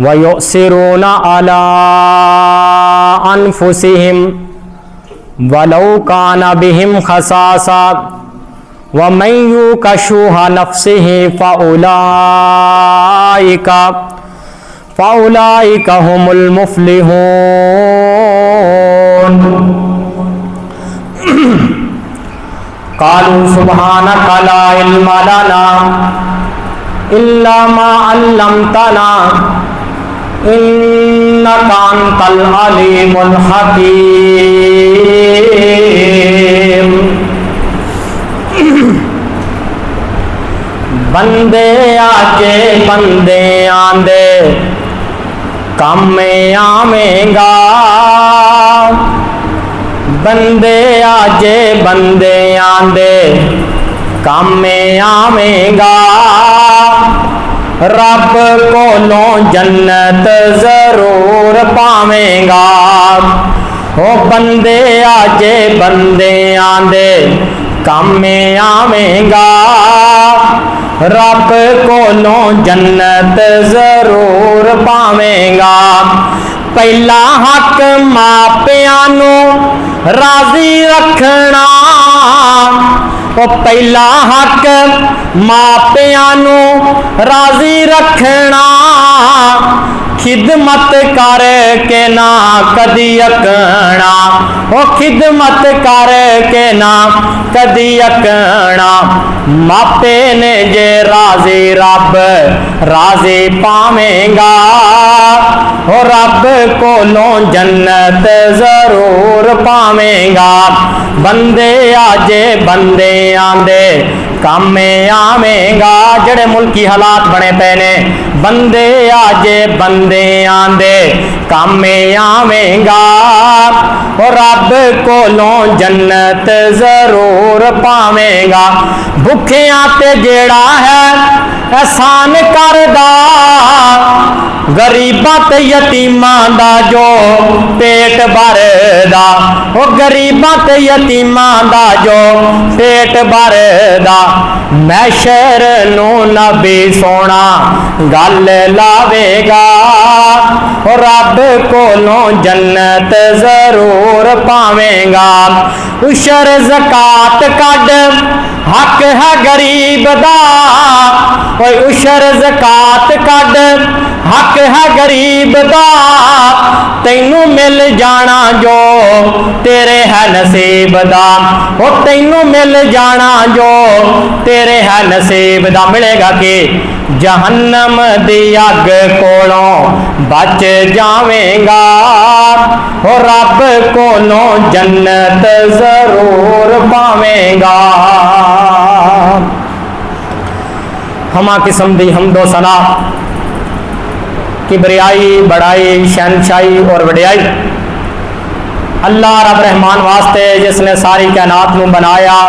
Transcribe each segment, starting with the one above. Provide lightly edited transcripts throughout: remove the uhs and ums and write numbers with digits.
وَيُؤْثِرُونَ عَلَىٰ أَنفُسِهِمْ وَلَوْ كَانَ بِهِمْ خَصَاصَةٌ وَمَن يُوقَ شُحَّ نَفْسِهِ فَأُولَٰئِكَ هُمُ الْمُفْلِحُونَ۔ قَالُوا سُبْحَانَكَ لَا عِلْمَ لَنَا إِلَّا مَا عَلَّمْتَنَا إِنَّكَ أَنتَ الْعَلِيمُ الْحَكِيمُ۔ بندے آجے بندے آندے کام میں آویں گا، بندے آجے بندے آندے کام میں آویں گا، رب کولوں جنت ضرور پاویں گا۔ او بندے آجے بندے آندے کام میں آویں گا، رب کولوں جنت ضرور پاویں گا۔ پہلا حق ماپیاں نوں راضی رکھنا، او پہلا حق ماپیاں نوں راضی رکھنا، خدمت کر کے نہ کدی اکنا، او خدمت کر کے نہ کدی اکنا، ماپے نے جے راضی رب راضی پاویں گا، او رب کولوں جنت ضرور پاویں گا۔ بندے آجے بندے آندے کام میں آویں گا، جڑے ملکی حالات بنے پے نے، بندے آجے بندے آندے کام میں آویں گا، اور رب کولوں جنت ضرور پاویں گا۔ بھکھیاں تے جیڑا ہے احسان کردا، غریباں تے یتیماں دا جو پیٹ بھردا، او غریباں تے یتیماں دا جو پیٹ بھردا، محشر نو نبی سونا گل لاوے گا، او رب کولوں جنت ضرور پاویں گا۔ عشر زکات کڈ حق ہے غریب دا، اوے عشر زکات کڈ حق ہے غریب دا، تینوں مل جانا جو تیرے ہے نصیب دا، او تینوں مل جانا جو تیرے ہے نصیب دا۔ ملے گا کہ جہنم دی اگ کولوں بچ جاویں گا، او رب کولوں جنت ضرور پاویں گا۔ ہما قسم دی حمد و ثنا، کبریائی، بڑائی، شہنشاہی اور وڈیائی اللہ رب رحمان واسطے، جس نے ساری کائنات نو بنایا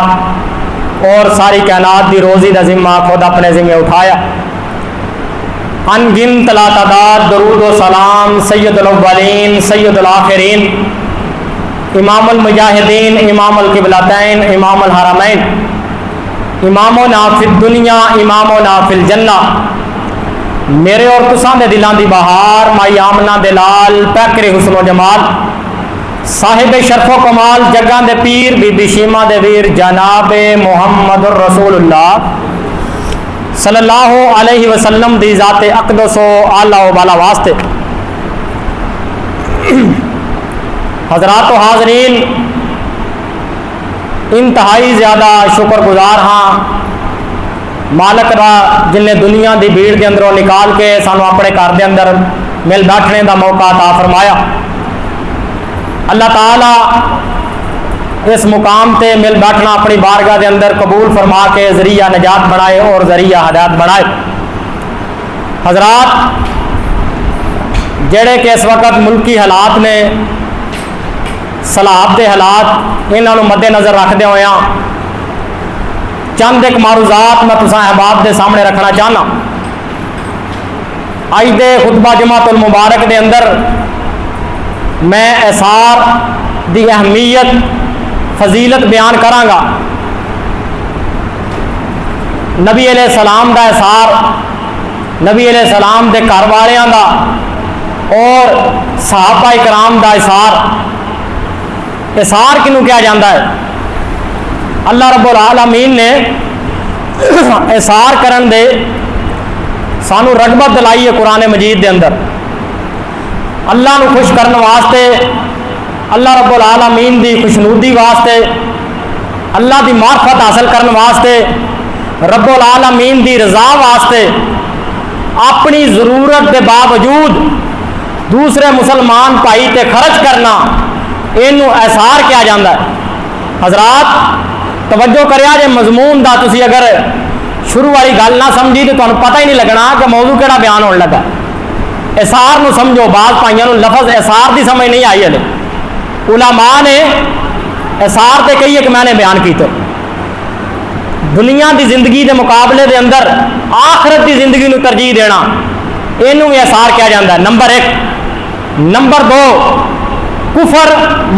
اور ساری کائنات دی روزی دا ذمہ خود اپنے ذمہ اٹھایا۔ ان گنت لا تعداد درود و سلام سید الاولین سید الآخرین، امام المجاہدین، امام القبلتین، امام الحرمین، امامنا فی الدنیا امامنا فی الجنہ، میرے اور تساں دے دلاں دی بہار، مائی آمنہ دے لال، پیکر حسن و جمال، صاحب شرف و کمال، جگاں دے پیر، بی بی شیمہ دے ویر، جناب محمد الرسول اللہ صلی اللہ علیہ وسلم دی ذات اقدس و اعلیٰ و بالا واسطے۔ حضرات و حاضرین، انتہائی زیادہ شکر گزار ہاں مالک را، جن نے دنیا دی بھیڑ کے اندروں نکال کے سانو اپنے گھر دے اندر مل بیٹھنے دا موقع عطا فرمایا۔ اللہ تعالی اس مقام تے مل بیٹھنا اپنی بارگاہ دے اندر قبول فرما کے ذریعہ نجات بنائے اور ذریعہ ہدایت بنائے۔ حضرات، جڑے کہ اس وقت ملکی حالات نے، سیلاب دے حالات، انہاں نوں مد نظر رکھدے ہوئے چند ایک معروضات میں تساں احباب دے سامنے رکھنا چاہنا۔ اج دے خطبہ جمعۃ المبارک دے اندر میں اثار دی اہمیت، فضیلت بیان کراں گا۔ نبی علیہ السلام دا اثار، نبی علیہ السلام دے گھر والیاں دا، اور صحابہ کرام دا اثار کنوں کیا جاتا ہے؟ اللہ رب العالمین نے اثار کرن دے سانو رغبت دلائی ہے قرآن مجید دے اندر. اللہ نو خوش کرنے واسطے، اللہ رب العالمین دی خوشنودی واسطے، اللہ دی معرفت حاصل کرنے واسطے، رب العالمین دی رضا واسطے اپنی ضرورت دے باوجود دوسرے مسلمان بھائی تے خرچ کرنا، اینو اثار کیا جاتا ہے. حضرات توجہ کریا جے مضمون دا تسی اگر شروع والی گل نہ سمجھی تو تمہیں پتہ ہی نہیں لگنا کہ موضوع کیڑا بیان ہونے لگا. اثار نو سمجھو. بعض بھائیوں نو لفظ اثار دی سمجھ نہیں آئی ہے. علماء نے اثار تے کئی ایک میں نے بیان کیتے. دنیا دی زندگی دے مقابلے دے اندر آخرت دی زندگی نو ترجیح دینا، اینو بھی اثار کیا جاتا ہے. نمبر 1. نمبر 2، کفر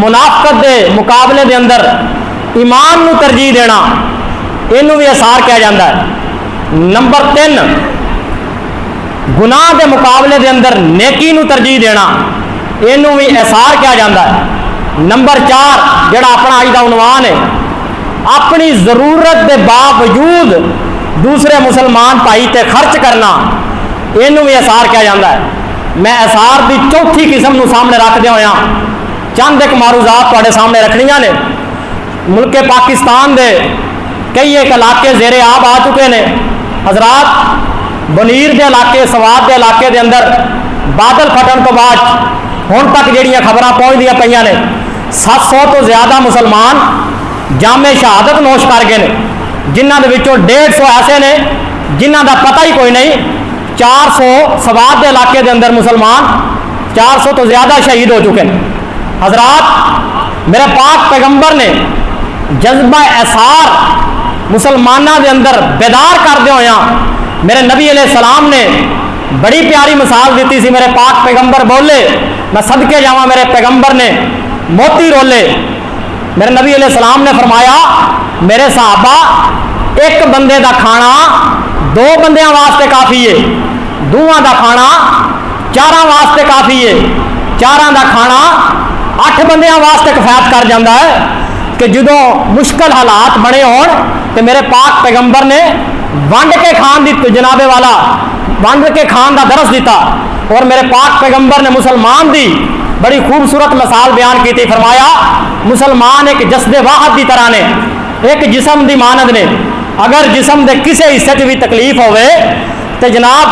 منافقت دے مقابلے دے اندر ایمان نو ترجیح دینا، اینو بھی اثار کیا جاتا ہے. نمبر 3، گناہ دے مقابلے دے اندر نیکی نو ترجیح دینا، اینو بھی اثار کیا جاتا ہے. نمبر 4 جڑا اپنا اج دا عنوان ہے، اپنی ضرورت دے باوجود دوسرے مسلمان بھائی تے خرچ کرنا، اینو بھی اثار کیا جاتا ہے. میں اثار دی چوتھی قسم نو سامنے رکھ دیا ہویا چند ایک معروضات تواڈے سامنے رکھنیاں نے. ملک پاکستان دے کئی ایک علاقے زیر آب آ چکے ہیں. حضرات بنیر دے علاقے، سوات دے علاقے دے اندر بادل پھٹن تو بعد ہن تک جڑیاں خبراں پہنچ دیا پہ نے 700 تو زیادہ مسلمان جامع شہادت نوش کر گئے ہیں، جنہاں دے وچوں 150 ایسے نے جنہاں دا پتہ ہی کوئی نہیں. 400 سوات دے علاقے دے اندر مسلمان 400 تو زیادہ شہید ہو چکے ہیں. حضرات میرے پاک پیغمبر نے جذبہ اثار مسلمانوں دے اندر بیدار کر دے ہویا، میرے نبی علیہ السلام نے بڑی پیاری مثال دیتی سی. میرے پاک پیغمبر بولے، میں صدقے جاواں میرے پیغمبر نے موتی رولے. میرے نبی علیہ السلام نے فرمایا، میرے صحابہ ایک بندے دا کھانا 2 بندیاں واسطے کافی ہے، 2 دا کھانا 4 واسطے کافی ہے، 4 دا کھانا 8 بندیاں واسطے کفایت کر جاتا ہے. کہ جدوں مشکل حالات بنے ہون تو میرے پاک پیغمبر نے ونڈ کے کھان دی جناب والا ونڈ کے کھان دا درس دیتا. اور میرے پاک پیغمبر نے مسلمان دی بڑی خوبصورت مثال بیان کی تھی. فرمایا مسلمان ایک جسد واحد دی طرح نے، ایک جسم دی مانند نے. اگر جسم دے کسے حصے بھی تکلیف ہوئے تو جناب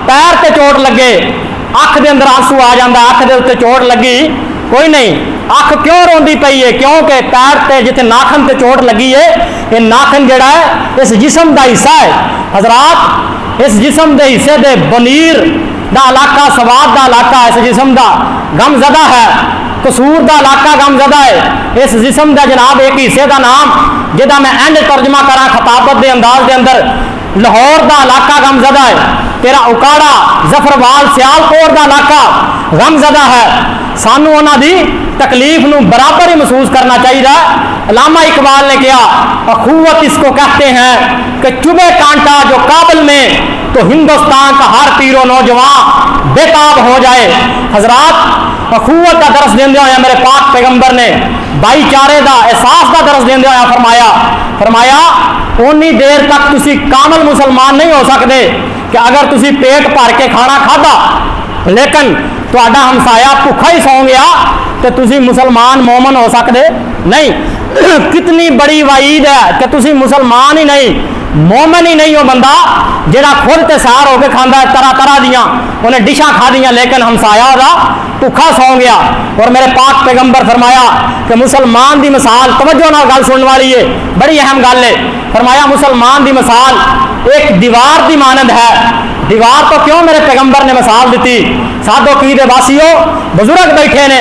پیر تے چوٹ لگے، اکھ دے اندر آنسو آ جاندہ، اکھ دے اتنے چوٹ لگی کوئی نہیں، اکھ کیوں روندی پئی ہے؟ کیونکہ پیر تے جتنے ناخن تے چوٹ لگی ہے، یہ ناخن جڑا ہے اس جسم دا حصہ ہے. حضرات اس جسم دے حصے دے بنیر دا علاقہ، سوات دا علاقہ اس جسم دا غم زدہ ہے، قصور دا علاقہ غم زدہ ہے. اس جسم دا جناب ایک حصے دا نام جدا میں اینڈ ترجمہ کرا خطابت دے انداز دے اندر، لاہور دا علاقہ غم زدہ ہے. تیرا اکاڑا ظفروال سیالکوٹ دا علاقہ غم زدہ ہے. سانو انہاں دی تکلیف نو برابر ہی محسوس کرنا چاہیے. علامہ اقبال نے کہا، اخوت اس کو کہتے ہیں کہ چبھے کانٹا جو کابل میں تو ہندوستان کا ہر پیر و نوجوان بےتاب ہو جائے. حضرات اخوت کا درس دیندے ہویا میرے پاک پیغمبر نے بھائی چارے دا احساس دا درس دیندے ہویا فرمایا اونی دیر تک تسی کامل مسلمان نہیں ہو سکتے کہ اگر تسی پیٹ بھر کے کھانا کھادا لیکن تہاڈا ہمسایا بھوکھا ہی سو گیا تو تسی مسلمان مومن ہو سکتے نہیں. کتنی بڑی وعید ہے کہ تسی مسلمان ہی نہیں، مومن ہی نہیں ہو بندہ جڑا خود تے سار ہو کے کھاندا ہے طرح طرح دیاں انہیں ڈشاں کھا دیاں لیکن ہمسایا دا بھوکھا سو گیا. اور میرے پاک پیغمبر فرمایا کہ مسلمان دی مثال، توجہ نال گل سننے والی ہے، بڑی اہم گل ہے. فرمایا مسلمان دی مثال ایک دیوار دی مانند ہے. دیوار تو کیوں میرے پیغمبر نے مثال دیتی؟ سادو کی دے واسیو بزرگ بیٹھے نے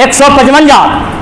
155।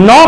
9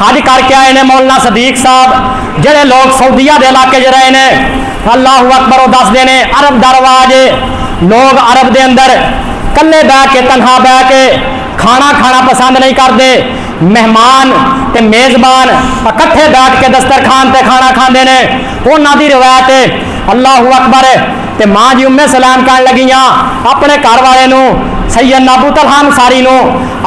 حج کر کے آئے نے مولانا صدیق صاحب جڑے لوگ سعودیہ دے علاقے چ رہے نے اللہ اکبر وہ دستے ہیں عرب دا رواج لوگ عرب دے اندر کلے بہ کے تنہا بہ کے کھانا کھانا پسند نہیں کرتے مہمان تے میزبان اکٹھے بیٹھ کے دسترخوان تے کھانا کھاندے نے انہاں دی روایت ہے اللہ اکبر تے ماں جی ام سلام کہن لگیاں اپنے گھر والے نو سیدنا ابو طلحہ انصاری نو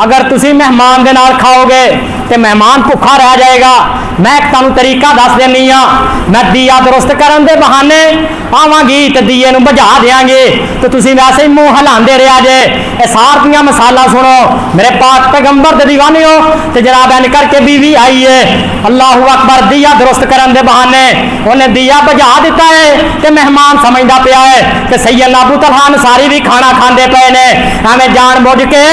اگر تسی مہمان دے نال کھاؤ گے تے مہمان بھوکھا رہ جائے گا میں ایک تانوں طریقہ دس دینی ہاں میں دیا درست کرن دے بہانے آواں گی تے دیے نو بجھا دیاں گے تو تسی ویسے ہی منہ ہلاندے رہیا جے اے سار دیاں مثالاں سنو میرے پاک پیغمبر دے دیوانیو تے جناب این کر کے بیوی آئی ہے اللہ اکبر دیا درست کرن دے بہانے انہیں دیا بجھا دیتا ہے تے مہمان سمجھدا پیا ہے تے سیدنا ابو طلحہ انصاری بھی کھانا کھاندے پئے نے ہمیں جان بوجھ کے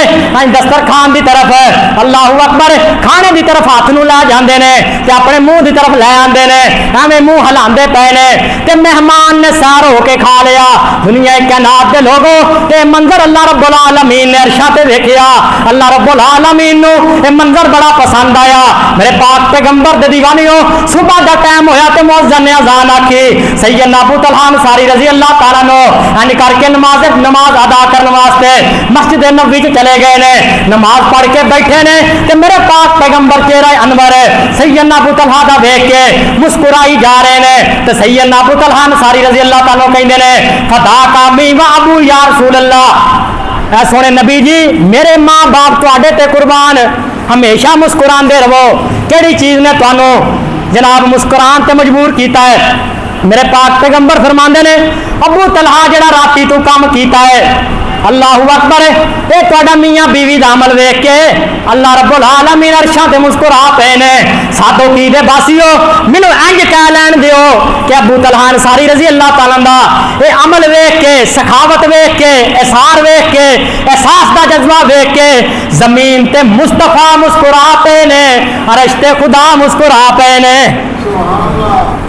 دسترخوان دی طرف اللہ اکبر کھانے دی طرف ہاتھ نو لے جاندے نے تے اپنے منہ دی طرف لے آندے نے ہمیں منہ ہلاندے پئے نے تے مہمان نے سار ہو کے کھا لیا دنیا کائنات دے لوگوں تے منظر اللہ رب العالمین نے عرشاں تے ویکھیا اللہ رب العالمین نو اے منظر بڑا پسند آیا میرے پاک پیغمبر دے دیوانیو صبح دا ٹائم ہویا تے مؤذن نے اذان آکھی سیدنا ابو طلحہ انصاری رضی اللہ تعالیٰ عنہ ان کر کے نماز ادا کرنے واسطے مسجد نبوی چ چلے گئے نے نماز پڑھ کے بیٹھے نے تے میرے پاک پیغمبر چہرہ انور سیدنا ابو طلحہ دا دیکھ کے مسکرائی جا رہے نے تے سیدنا ابو طلحہ انصاری رضی اللہ تعالیٰ کہندے نے فدا کا می و ابو یا رسول اللہ اے سونے نبی جی میرے ماں باپ تواڈے تے قربان ہمیشہ مسکراندے رہو کیڑی چیز نے تانوں جناب مسکران تے مجبور کیتا ہے میرے پاک پیغمبر فرماندے نے ابو طلحہ جڑا راتی تو کام کیتا ہے اللہ اکبر اے تہاڈا میاں بیوی دا عمل ویکھ کے اللہ رب العالمین عرشاں تے مسکرا پے نے سادو کی دے باسیو مینوں انج کہہ لین دیو کہ ابو طلحہ انصاری رضی اللہ تعالی عنہ اے عمل ویکھ کے سخاوت ویکھ کے اثار ویکھ کے احساس دا جذبہ ویکھ کے زمین تے مصطفی مسکرا پے نے عرش تے خدا مسکرا پے نے سبحان اللہ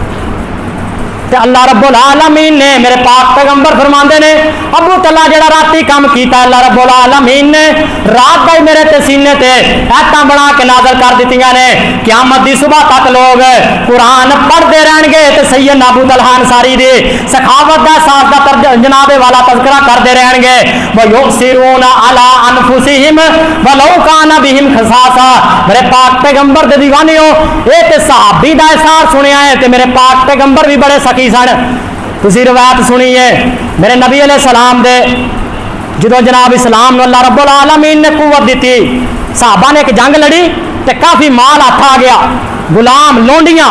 تے اللہ رب العالمین نے میرے پاک پیغمبر فرماندے نے ابو طلحہ جڑا راتی کام کیتا اللہ رب العالمین نے رات دا میرے تے سینے تے ایتاں بنا کے نازل کر دتیاں نے قیامت دی صبح تک لوگ قرآن پڑھدے رہن گے تے سیدنا ابو طلحہ انصاری دی سخاوت دا ساتھ دا جناب والا تذکرہ کردے رہن گے وَيُؤْثِرُونَ عَلَىٰ أَنفُسِهِمْ وَلَوْ كَانَ بِهِمْ خَصَاصَةٌ میرے پاک پیغمبر دے دیوانیو اے تے صحابی دا اثار سنیا ہے تے میرے پاک پیغمبر بھی بڑے سن تسی روایت سنیے میرے نبی علیہ السلام دے جدو جناب اسلام نو اللہ رب العالمین نے قوت دیتی صحابہ نے ایک جنگ لڑی تے کافی مال ہاتھ آ گیا غلام لونڈیاں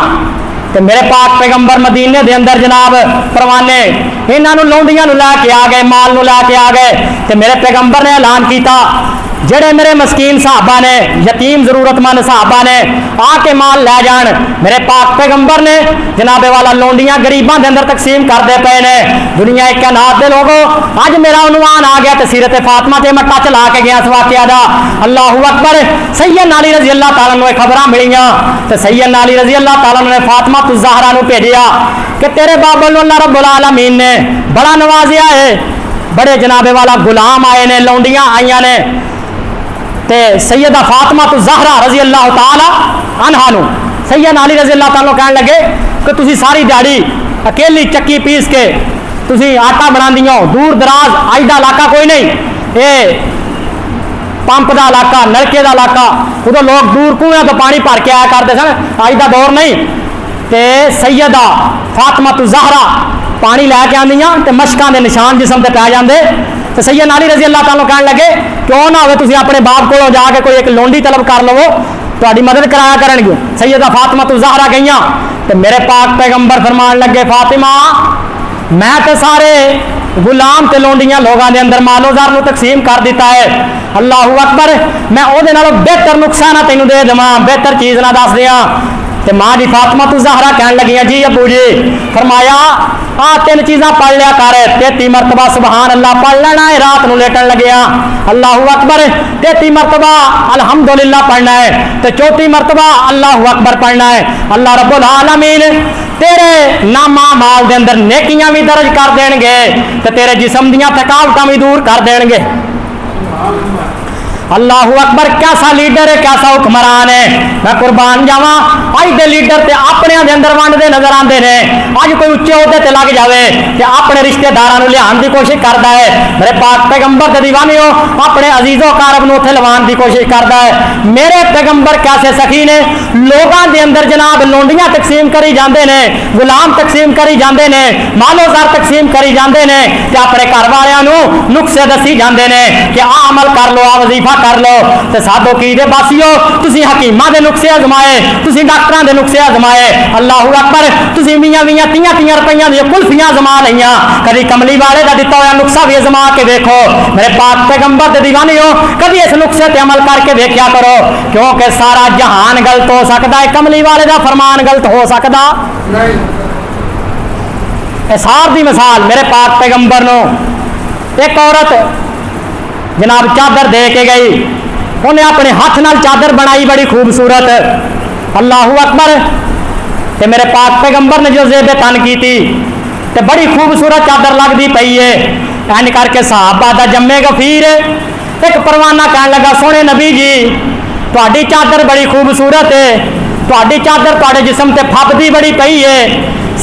تے میرے پاک پیغمبر مدینے دے اندر جناب پروانے انہاں نو لونڈیاں نو لے کے آ گئے مال نو لے کے آ گئے تے میرے پیغمبر نے اعلان کیتا جڑے میرے مسکین صحابہ نے یتیم ضرورت مند صحابہ نے آ کے مال لے جان میرے پاک پیغمبر نے جناب والا لونڈیاں غریباں دے اندر تقسیم کردے پے نے دنیا کائنات دے لوگوں اج میرا عنوان آ گیا تے سیرت فاطمہ تے مٹا چلا کے گیا اس واقعہ دا اللہ اکبر سیدنا علی رضی اللہ تعالیٰ عنہ خبراں ملیاں تے سیدنا علی رضی اللہ تعالیٰ عنہ نے فاطمہ الزہرا نو بھیجیا کہ تیرے بابا نو اللہ رب العالمین نے بڑا نوازیا ہے بڑے جناب والا غلام آئے نے لونڈیاں آئیاں نے تے سیدہ فاطمہ الزہرا رضی اللہ تعالی عنہا نو سیدنا علی رضی اللہ تعالیٰ کہنے لگے کہ تسی ساری دیہڑی اکیلی چکی پیس کے تسی آٹا بنا دیو دور دراز اج دا علاقہ کوئی نہیں اے پمپ دا علاقہ نلکے دا علاقہ ادو لوگ دور کنویں تو پانی بھر کے آیا کرتے سن اج دا دور نہیں تے سیدہ فاطمہ الزہرا پانی لے کے آندیاں تے مشکاں دے نشان جسم تے پی جاندے تو سیدنا علی رضی اللہ تعالیٰ کہنے لگے کیوں نہ ہوئے تسی اپنے باپ کو جا کے کوئی ایک لونڈی طلب کر لو تہاڈی مدد کرایا کرن گے سیدہ فاطمہ الزہرا گئیاں تو میرے پاک پیغمبر فرمان لگے فاطمہ میں تے سارے غلام تے لونڈیاں لوگاں دے اندر مال و زر نو تقسیم کر دیتا ہے اللہ اکبر میں او دے نالوں بہتر نقصان تینوں دے دواں بہتر چیز نہ دس دیاں تے ماں جی فاطمہ الزہرا کہن لگیاں جی ابو جی فرمایا آ تین چیزاں پڑھ لیا کر 33 مرتبہ سبحان اللہ پڑھ لینا ہے رات نو لیٹن لگیا اللہ اکبر 33 مرتبہ الحمدللہ پڑھنا ہے تے 34 مرتبہ اللہ اکبر پڑھنا ہے اللہ رب العالمین تیرے نامہ مال دے اندر نیکیاں بھی درج کر دین گے تے تیرے جسم دیاں تھکاوٹاں بھی دور کر دین گے اللہ اکبر، کیسا لیڈر ہے، کیسا حکمران ہے. میں قربان جاواں اج دے لیڈر تے اپنے دے اندر ونڈدے نظر آندے نے. اج کوئی اچے عہدے تے لگ جاوے تے اپنے رشتہ داراں نوں لہان دی کوشش کردا ہے. میرے پاک پیغمبر دے دیوانیو اپنے عزیز و اقارب نوں اوتھے لوان دی کوشش کردا ہے. میرے پیغمبر کیسے سخی نے، لوگاں دے اندر جناب لونڈیاں تقسیم کری جاندے نے، غلام تقسیم کری جاندے نے، مال و زر تقسیم کری جاندے نے تے اپنے گھر والیاں نوں نقصے دسی جاندے نے کہ آ عمل کر لو، آ وظیفہ کر لو. تے سادو کی دے باسیو، تسی حکیماں دے نقصے آزمائے، تسی ڈاکٹراں دے نقصے آزمائے. اللہ اکبر، تسی میاں میاں 30 روپیاں دی کلفیاں آزما لئیاں، کدی کملی والے دا دتا ہویا نقصہ بھی آزما کے دیکھو. میرے پاک پیغمبر دے دیوانیو کدی اس نقصے تے عمل کر کے دیکھیا کرو، کیونکہ سارا جہان غلط ہو سکتا ہے، کملی والے دا فرمان غلط ہو سکتا نہیں. اسار دی مثال میرے پاک پیغمبر نو ایک عورت جناب چادر دے کے گئی، انہیں اپنے ہاتھ نال چادر بنائی بڑی خوبصورت. اللہ اکبر. تے میرے پاک پیغمبر نے جو زیب تن کی تھی تے بڑی خوبصورت چادر لگتی پئی ہے. این کر کے صحابہ دا جمے غفیر ایک پروانہ کہنے لگا، سونے نبی جی تہاڈی چادر بڑی خوبصورت ہے، تہاڈی چادر تہاڈے جسم تے پھبدی بڑی پئی ہے،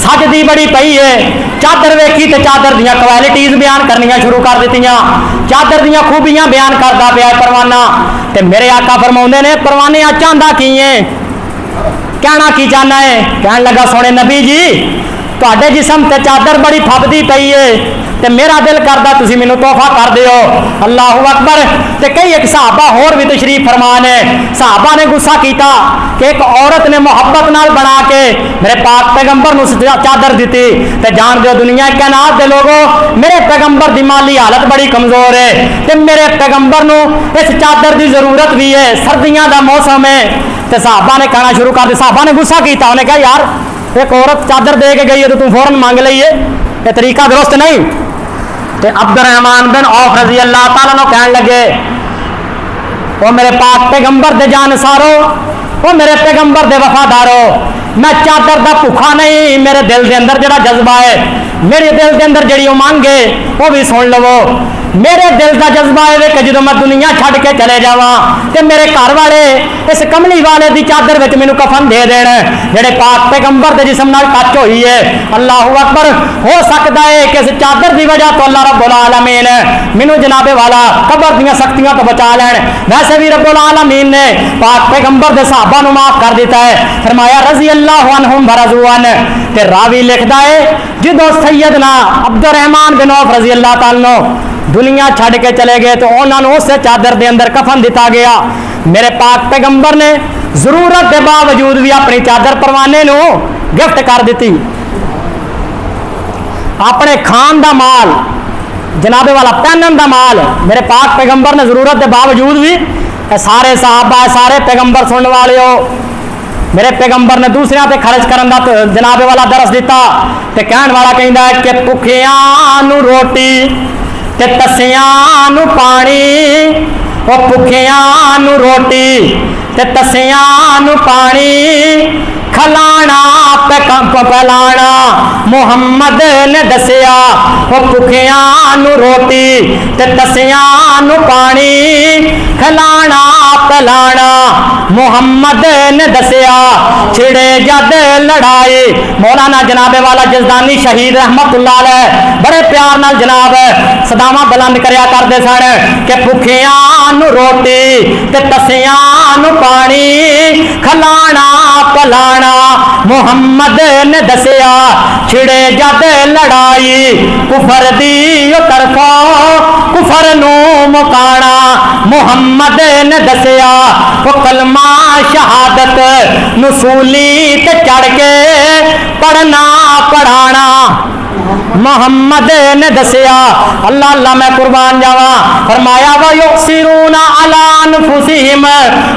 سجدی بڑی پئی ہے. چادر ویکھی تے چادر دیاں کوالٹیز بیان کرنیاں شروع کر دتیاں، چادر دیاں خوبیاں بیان کردا پیا پروانہ. تے میرے آقا فرماؤندے نے پروانے چاہندا کی ہے، کہنا کی چاہنا ہے؟ کہن لگا سونے نبی جی تہاڈے جسم تے چادر بڑی پھبدی پئی ہے تے میرا دل کردا تسی مینوں تحفہ کر دیو. اللہ اکبر. تے کئی ایک صحابہ اور بھی تشریف فرمان ہے. صحابہ نے غصہ کیتا کہ ایک عورت نے محبت نال بنا کے میرے پاک پیغمبر نو چادر دیتی. تے جان دیو دنیا کائنات دے لوگوں، میرے پیغمبر دی مالی حالت بڑی کمزور ہے تے میرے پیغمبر نو اس چادر دی ضرورت بھی ہے، سردیاں دا موسم ہے. تے صحابہ نے کہنا شروع کر دیا، صحابہ نے غصہ کیتا، انہیں کہا یار ایک عورت چادر دے کے گئی ہے تو تم فوراً مانگ لئیے، یہ طریقہ درست نہیں. تے عبد الرحمن بن عوف رضی اللہ تعالیٰ نے کہنے لگے، وہ میرے پاک پیغمبر دے جانسارو، وہ میرے پیغمبر دے وفادارو، میں چادر دا بھوکا نہیں، میرے دل دے اندر جڑا جذبہ ہے، میرے دل دے اندر جڑی امنگ ہے وہ بھی سن لو. میرے دل دا جذبہ ہے کہ جدو میں دنیا چھڈ کے چلے جاواں تے میرے گھر والے اس کملی والے دی چادر وچ مینوں کفن دے دین جڑے پاک پیغمبر دے جسم نال ٹچ ہوئی ہے. اللہ اکبر. ہو سکتا ہے کہ اس چادر دی وجہ تو اللہ رب العالمین مینوں جناب والا قبر دیاں سختیاں تو بچا لین. ویسے بھی رب العالمین نے پاک پیغمبر دے صحابہ نوں معاف کر دیتا ہے، فرمایا رضی اللہ عنہم ورضوا عنہ. تے راوی لکھدا ہے جدو سیدنا عبد الرحمن بن عوف رضی اللہ تعالی عنہ دنیا چھڈ کے چلے گئے تو انہوں نے اس چادر دے اندر کفن دیتا گیا. میرے پاک پیغمبر نے ضرورت کے باوجود بھی اپنی چادر پروانے نو گفٹ کر دیتی. اپنے کھان دا مال جناب والا پہنن دا مال میرے پاک پیغمبر نے ضرورت کے باوجود بھی سارے صحابہ سارے پیغمبر سننے والے ہو میرے پیغمبر نے دوسرے تے خرچ کرن دا جناب والا درس دیتا. تے کہن والا کہندا ہے کہ بھکھیاں نو روٹی تے تسیاں نو پانی، او بھکھیاں نو روٹی تے تسیاں نو پانی، کھلانا پلانا محمد نے دسیا. او بھکھیاں نو روٹی تے تسیاں نو پانی، کھلانا پلانا محمد نے دسیا. چھڑے جد لڑائی مولانا جناب والا جزدانی شہید رحمت اللہ علیہ بڑے پیار نال جناب صداواں بلند کریا کرتے سن کہ بھکھیاں نو روٹی تے تسیاں نو پانی، کھلانا پلانا محمد نے دسیا. چھڑے جد لڑائی کفر دی طرفوں، کفر نو مکانا محمد نے دسیا. وہ کلمہ شہادت نصولی تے چڑھ کے پڑھنا پڑھانا محمد نے دسیا. اللہ اللہ میں قربان جاواں. فرمایا وَيُؤْثِرُونَ عَلَىٰ أَنفُسِهِمْ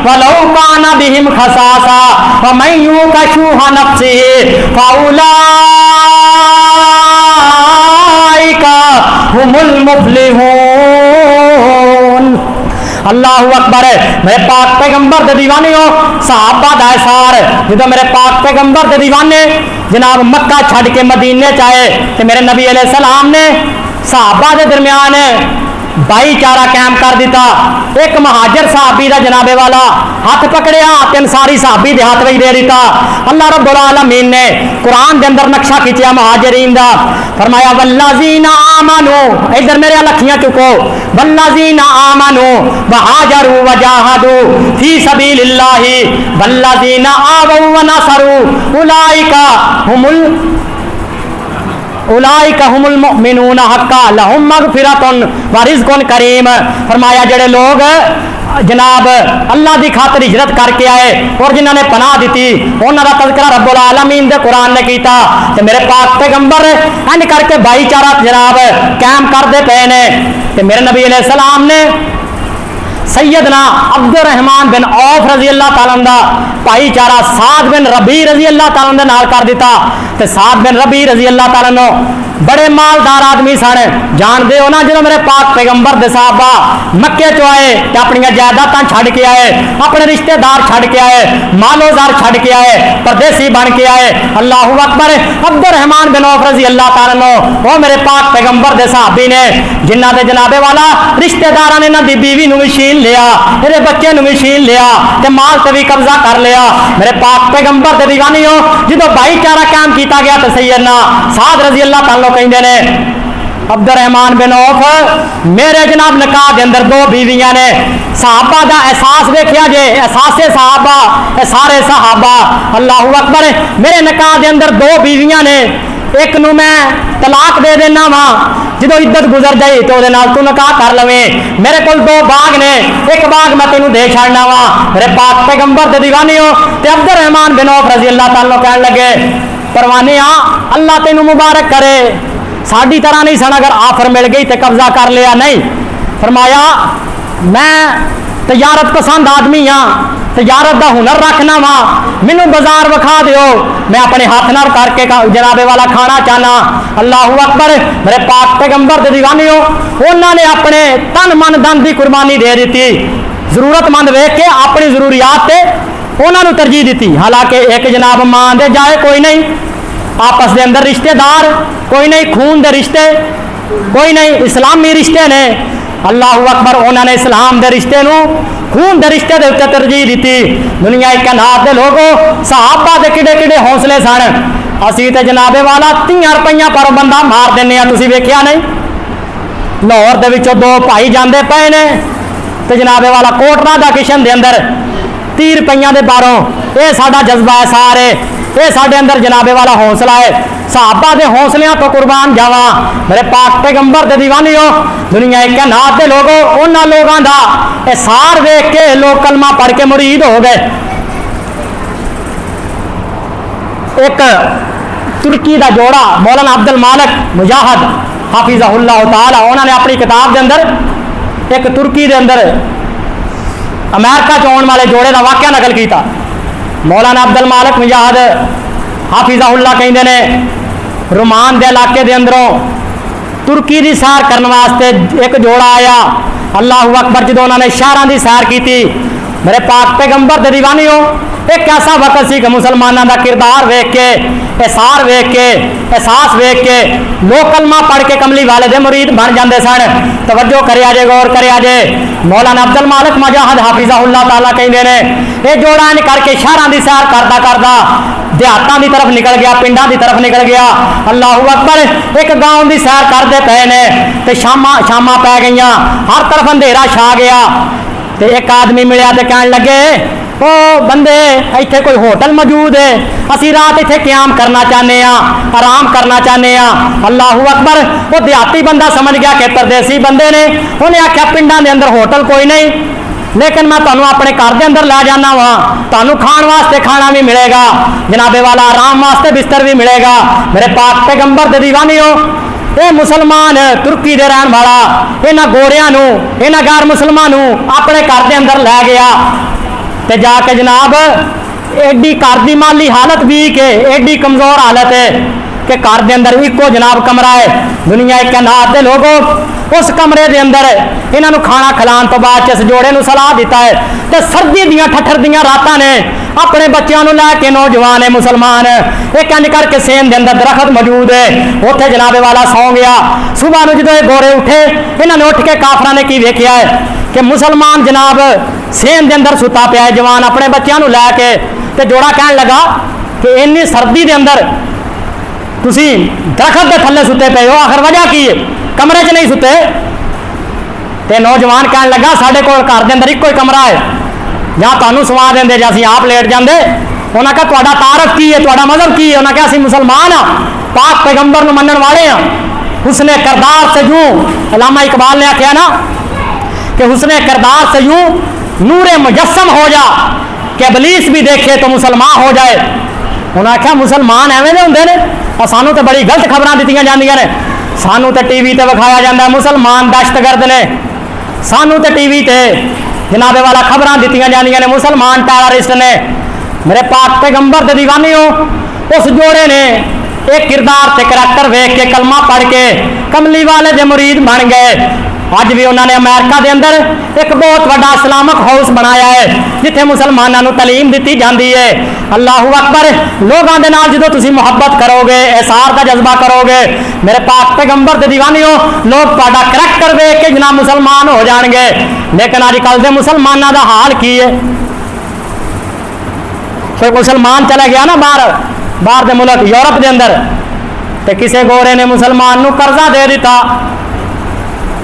وَلَوْ كَانَ بِهِمْ خَصَاصَةٌ وَمَن يُوقَ شُحَّ نَفْسِهِ فَأُولَٰئِكَ هُمُ الْمُفْلِحُونَ. اللہ اکبر. میرے پاک پیغمبر دے دیوانے ہو صحابہ دا اثار جدو میرے پاک پیغمبر دے دیوانے جناب مکہ چھڈ کے مدینے چاہے تو میرے نبی علیہ السلام نے صحابہ دے درمیان بھائی چارہ قائم کر دیتا. ایک مہاجر صحابی دا جناب والا ہاتھ پکڑیا تے انصاری صحابی دے ہاتھ وچ دے دیتا. اللہ رب العالمین نے قرآن دے اندر نقشہ کھچیا مہاجرین دا, فرمایا والذین آمنو, ادھر میرے لکھیاں چکو, والذین آمنو وہاجروا وجاہدوا فی سبیل اللہ والذین آووا ونصروا اولئک هم المؤمنون حقا لهم مغفرۃ ورزق کریم. فرمایا جڑے لوگ جناب اللہ دی خاطر ہجرت کر کے آئے اور جنہوں نے پناہ دیتی انہاں دا تذکرہ رب العالمین دے قرآن نے کیتا. تے میرے پاک پیغمبر انج کر کے بھائی چارہ جناب قائم کردے پے نے. تے میرے نبی علیہ السلام نے سیدنا عبد الرحمن بن عوف رضی اللہ تعالیٰ عنہ بھائی چارہ سعد بن ربیع رضی اللہ تعالیٰ عنہ نال کر دیتا. تے سعد بن ربیع رضی اللہ تعالیٰ عنہ بڑے مالدار آدمی سن. جان دے ہو نا جدوں میرے پاک پیغمبر دے صحابہ مکے چ آئے تے اپنی جائیداداں چھڈ کے آئے, اپنے رشتہ دار چھڈ کے آئے, مالو زار چھڈ کے آئے, پردیسی بن کے آئے. اللہ اکبر. عبد الرحمن بن عوف رضی اللہ تعالیٰ عنہ وہ میرے پاک پیغمبر دے صحابی نے جنہاں دے جنابے والا رشتہ داراں نے انہاں دی بیوی نوں بھی چھین لیا, میرے بچے نوں بھی چھین لیا تے مال تے بھی قبضہ کر لیا. میرے پاک پیغمبر دے دیوانیو جدوں بھائی چارہ قائم کیتا گیا تے سیدنا سعد رضی اللہ تعالیٰ کہندے نے عبد الرحمن بن عوف میرے جناب نکاح دے اندر دو بیویاں نے. صحابہ دا احساس دیکھیا جے, احساس صحابہ اے سارے صحابہ. اللہ اکبر. میرے نکاح دے اندر دو بیویاں نے, ایک نو میں طلاق دے دینا وا جدو عدت گزر جائے تو دے نال تو نکاح کر لویں. میرے کول دو باغ نے, ایک باغ میں تینوں دے چھڑنا وا. میرے پاک پیغمبر دے دیوانیو تے عبد الرحمن بن عوف رضی اللہ تعالیٰ کہن لگے پروانیا اللہ تینوں مبارک کرے, ساڈی طرح نہیں سن اگر آفر مل گئی تے قبضہ کر لیا نہیں. فرمایا میں تجارت پسند آدمی ہاں, تجارت دا ہنر رکھنا وا, مینو بازار وکھا دیو, میں اپنے ہاتھ نال کر کے جنابے والا کھانا چاہنا. اللہ اکبر. میرے پاک پیغمبر دے دیوانیو انہاں نے اپنے تن من دن دی قربانی دے دیتی. ضرورت مند ویکھ کے اپنی ضروریات تے انہاں نو ترجیح دیتی. حالانکہ ایک جناب ماں دے جائے کوئی نہیں, آپس دے اندر رشتہ دار کوئی نہیں, خون دے رشتے کوئی نہیں, اسلامی رشتے نے. اللہ اکبر. انہوں نے اسلام دے رشتے نو خون دے رشتے دے اتنے ترجیح دیتی. دنیا کائنات دے لوگوں صحابہ دے کڈے کڈے حوصلے سن. اسی تے جنابے والا 30 روپیہ پر بندہ مار دینے, تسی ویکھیا نہیں. لاہور دے وچوں دو بھائی جاندے پئے نے تے جنابے والا کوٹنا دا کشن دے اندر 30 روپیہ دے باروں. اے ساڈا جذبہ ہے سارے, اے ساڈے اندر جنابے والا حوصلہ ہے. صحابہ دے حوصلیاں تو قربان جاواں. میرے پاک پیغمبر دے دیوانیو دنیا کائنات دے لوگوں انہاں لوگاں دا اثار ویکھ کے لوگ کلمہ پڑھ کے مرید ہو گئے. ایک ترکی دا جوڑا مولانا عبد المالک مجاہد حافظہ اللہ تعالی, انہوں نے اپنی کتاب دے اندر ایک ترکی دے اندر امریکہ چ آن والے جوڑے دا واقعہ نقل کیتا. مولانا عبد المالک مجاہد حافظہ اللہ کہندے نے رومان دے علاقے دے اندروں ترکی دی سیر کرنے واسطے ایک جوڑا آیا. اللہ اکبر. جدوں انہوں نے شہراں دی سیر کیتی میرے پاک پیغمبر دے دیوانیو ایک ایسا وقت سی کہ مسلمانوں دا کردار ویکھ کے, اثار ویکھ کے, احساس ویکھ کے لوگ کلمہ پڑھ کے کملی والے دے مرید بن جاندے سن. توجہ کریا جے, غور کریا جے. مولانا عبد المالک مجاہد حافظہ اللہ تعالیٰ کہندے نے یہ جوڑا ان کر کے شہراں دی سیر کردا کردا دیہاتاں دی طرف نکل گیا, پنڈاں دی طرف نکل گیا. اللہ اکبر. ایک گاؤں دی سیر کردے پے نے تے شاماں پی گئیاں, ہر طرف اندھیرا چھا گیا. تے ایک آدمی ملیا تے کہن لگے او بندے ایتھے کوئی ہوٹل موجود ہے, اسی رات ایتھے قیام کرنا چاہنے ہاں, آرام کرنا چاہنے ہاں. اللہ اکبر. وہ دیہاتی بندہ سمجھ گیا کہ پردیسی بندے نے, انہیں آخیا پنڈاں دے اندر ہوٹل کوئی نہیں, لیکن میں تمہیں اپنے گھر دے اندر لے جانا وا, تمہیں کھان واسطے کھانا بھی ملے گا, جنابے والا آرام واسطے بستر بھی ملے گا. میرے پاک پیغمبر دے دیوانیو اے مسلمان ترکی دے رہن والا انہاں گوریاں نو, انہاں غیر مسلمانوں اپنے گھر دے اندر لے گیا تے جا کے جناب ایڈی گھر دی مالی حالت بھی کہ ایڈی کمزور حالت ہے. کہ گھر دے اندر ایکو جناب کمرہ ہے دنیا کائنات دے لوگوں اس کمرے دے اندر انہاں نو کھانا کھلان تو بعد اس جوڑے نو صلاح دیتا ہے تے سردی دیاں ٹھٹھر دیاں راتاں نے اپنے بچیاں نو لے کے نوجوان مسلمان ایک انج کر کے سین دے اندر درخت موجود ہے اوتھے جناب والا سو گیا صبح نو جدوں گورے اٹھے انہاں نے اٹھ کے کافراں نے کی ویکھیا ہے کہ مسلمان جناب سین دے اندر ستا پیا ہے جوان اپنے بچیاں نو لے کے تے جوڑا کہن لگا کہ انی سردی دے اندر تسی درخت دے تھلے ستے پے ہو آخر وجہ کی ہے کمرے چ نہیں ستے تے نوجوان کہن لگا ساڈے کول گھر دے اندر ایکو ہی کمرہ ہے جہاں تانوں سوا دیندے جے اسی آپ لیٹ جاندے انہاں کہا تہاڈا تعارف کی ہے تہاڈا مذہب کی ہے انہاں کہا اسی مسلمان ہاں پاک پیغمبر نو منن والے ہاں حسن کردار سے یوں علامہ اقبال نے آخیا نا کہ حسن کردار سے یوں نور مجسم ہو جا کہ ابلیس بھی دیکھے تو مسلمان ہو جائے انہوں نے آخیا مسلمان ایویں دے ہوندے نے اور سانوں تے بڑی غلط خبراں دتیاں جاندیاں نے سانوں تے ٹی وی تے وکھایا جاندا ہے مسلمان دہشت گرد نے سانوں تے ٹی وی تے جناب والا خبراں دتیاں جاندیاں نے مسلمان ٹیررسٹ نے میرے پاک پیغمبر دے دیوانیو اس جوڑے نے ایک کردار تے کریکٹر ویکھ کے کلمہ پڑھ کے کملی والے دے مرید بن گئے اج بھی انہوں نے امریکہ دے اندر ایک بہت بڑا اسلامک ہاؤس بنایا ہے جتھے مسلمانوں نو تعلیم دیتی جاندی ہے اللہ اکبر لوگاں دے نال جدوں تسی محبت کرو گے احسار دا جذبہ کرو گے میرے پاک پیغمبر دے دیوانیو لوگ تہاڈا کریکٹر ویکھ کے جناب مسلمان ہو جان گے لیکن اج کل دے مسلماناں دا حال کی ہے کوئی مسلمان چلا گیا نا باہر دے ملک یورپ دے اندر تے کسے گورے نے مسلمان نو قرضہ دے دیتا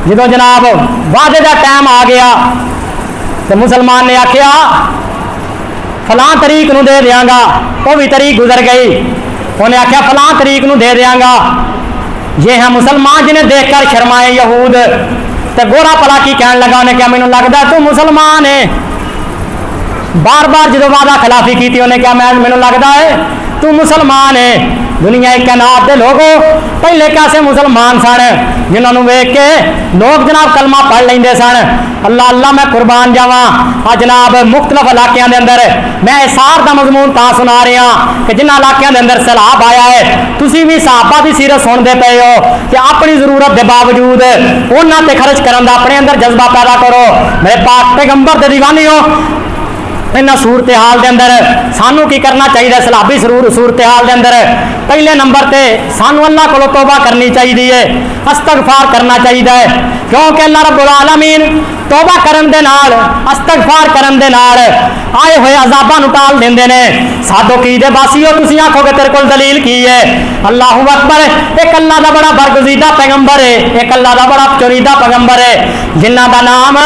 جدو جناب وعدے دا ٹائم آ گیا تو مسلمان نے آخیا فلاں تاریخ نو دے دیاں گا وہ بھی تاریخ گزر گئی انہیں آخیا فلاں تاریخ نو دے دیاں گا یہ ہے مسلمان جنہیں دیکھ کر شرمائے یہود تو گورا پلا کی کہنے لگا انہیں کیا مینوں لگتا تو مسلمان ہے بار بار جدو وعدہ خلافی کی تھی انہیں کیا مینوں لگتا ہے تو مسلمان ہے دنیا کائنات دے لوگوں پہلے کیسے مسلمان سن جنہوں نے ویکھ کے لوگ جناب کلمہ پڑھ لیندے سن اللہ اللہ میں قربان جاواں جناب مختلف علاقوں دے اندر میں احسار دا مضمون تا سنا رہا کہ جنہ علاقوں دے اندر سیلاب آیا ہے تسی بھی صحابہ دی سیرت سنتے پے ہو کہ اپنی ضرورت دے باوجود انہاں تے خرچ کرن دا اپنے اندر جذبہ پیدا کرو میرے پاک پیغمبر دے دیوانیو انہاں صورتحال دے اندر سانو کی کرنا چاہیے سلابی صورتحال دے اندر پہلے نمبر تے سانو اللہ کو توبہ کرنی چاہیے استغفار کرنا چاہیے کیونکہ اللہ رب العالمین توبہ کرن دے نال استغفار کرن دے نال آئے ہوئے عذاباں نو ٹال دیندے نے سادو کی دے باسیو تسی آکھو گے تیرے کول دلیل کی ہے اللہ اکبر ایک اللہ دا بڑا برگزیدہ پیغمبر ہے ایک اللہ دا بڑا چنیدہ پیغمبر ہے جنہ دا نام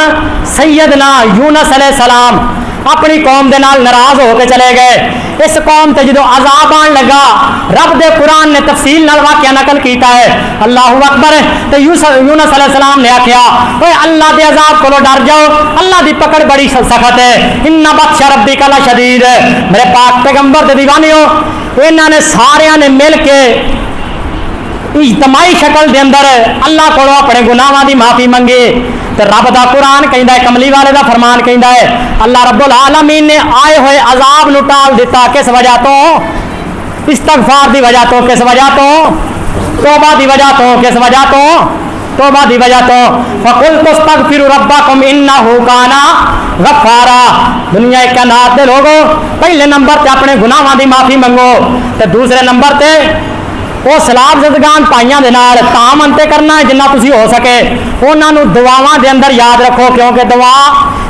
سیدنا یونس علیہ السلام اپنی قوم دے نال ناراض ہو کے چلے گئے اس قوم تے جدو عذاب آن لگا رب دے قرآن نے تفصیل نال واقعہ نقل کیتا ہے اللہ اکبر تے یونس علیہ السلام نے آخیا اوے اللہ دے عذاب کو ڈر جاؤ اللہ دی پکڑ بڑی سخت ہے ان بطش ربک لشدید میرے پاک پیغمبر دے دیوانیو انہاں نے ساریاں نے مل کے اجتماعی شکل دے اندر اللہ کو اپنے گناہاں دی معافی منگی تے رب دا قرآن کہندا ہے کملی والے دا فرمان کہندا ہے اللہ رب العالمین نے آئے ہوئے عذاب نو ٹال دیتا کس وجہ تو استغفار دی وجہ تو کس وجہ تو توبہ دی وجہ تو کس وجہ تو توبہ دی وجہ تو فقلت استغفروا ربکم انہ کان غفارا دنیا کائنات دے لوگوں پہلے نمبر تے اپنے گناہاں دی معافی منگو تے دوسرے نمبر تے وہ سلاب زدگان پائیاں دے نال تام انتے کرنا ہے جنہ تسی ہو سکے انہاں نو دعاواں دے اندر یاد رکھو کیونکہ دعا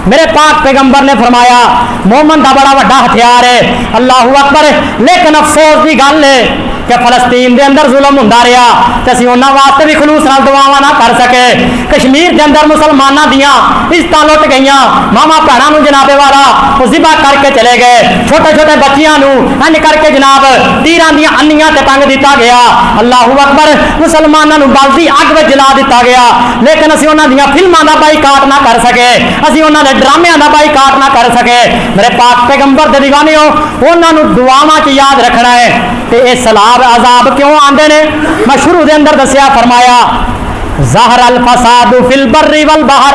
میرے پاک پیغمبر نے فرمایا مومن دا بڑا وڈا ہتھیار ہے اللہ اکبر لیکن افسوس دی گل ہے کہ فلسطین دے اندر ظلم ہوندا رہیا تے اسی انہاں واسطے بھی خلوص نال دعاواں نہ کر سکے کشمیر دے اندر مسلماناں دیاں عزتاں لٹ گئیاں ماما بھیڑاں نو جناب والا ذبح کر کے چلے گئے چھوٹے چھوٹے بچیاں نو انج کر کے جناب تیراں دیاں انیاں تے ٹنگ دتا گیا اللہ اکبر مسلماناں نو بلدی اگ وچ جلا دتا گیا لیکن اسی انہاں دیاں فلماں دا بائیکاٹ نہ کر سکے اسی انہاں دے ڈرامے دا بائیکاٹ نہ کر سکے میرے پاک پیغمبر دے دیوانیو انہاں نو دعاواں چ یاد رکھنا ہے تے اے سلام عذاب کیوں آندے نے میں شروع دے اندر دسیا فرمایا ظہر الفساد فی البر والبحر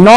9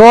2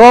2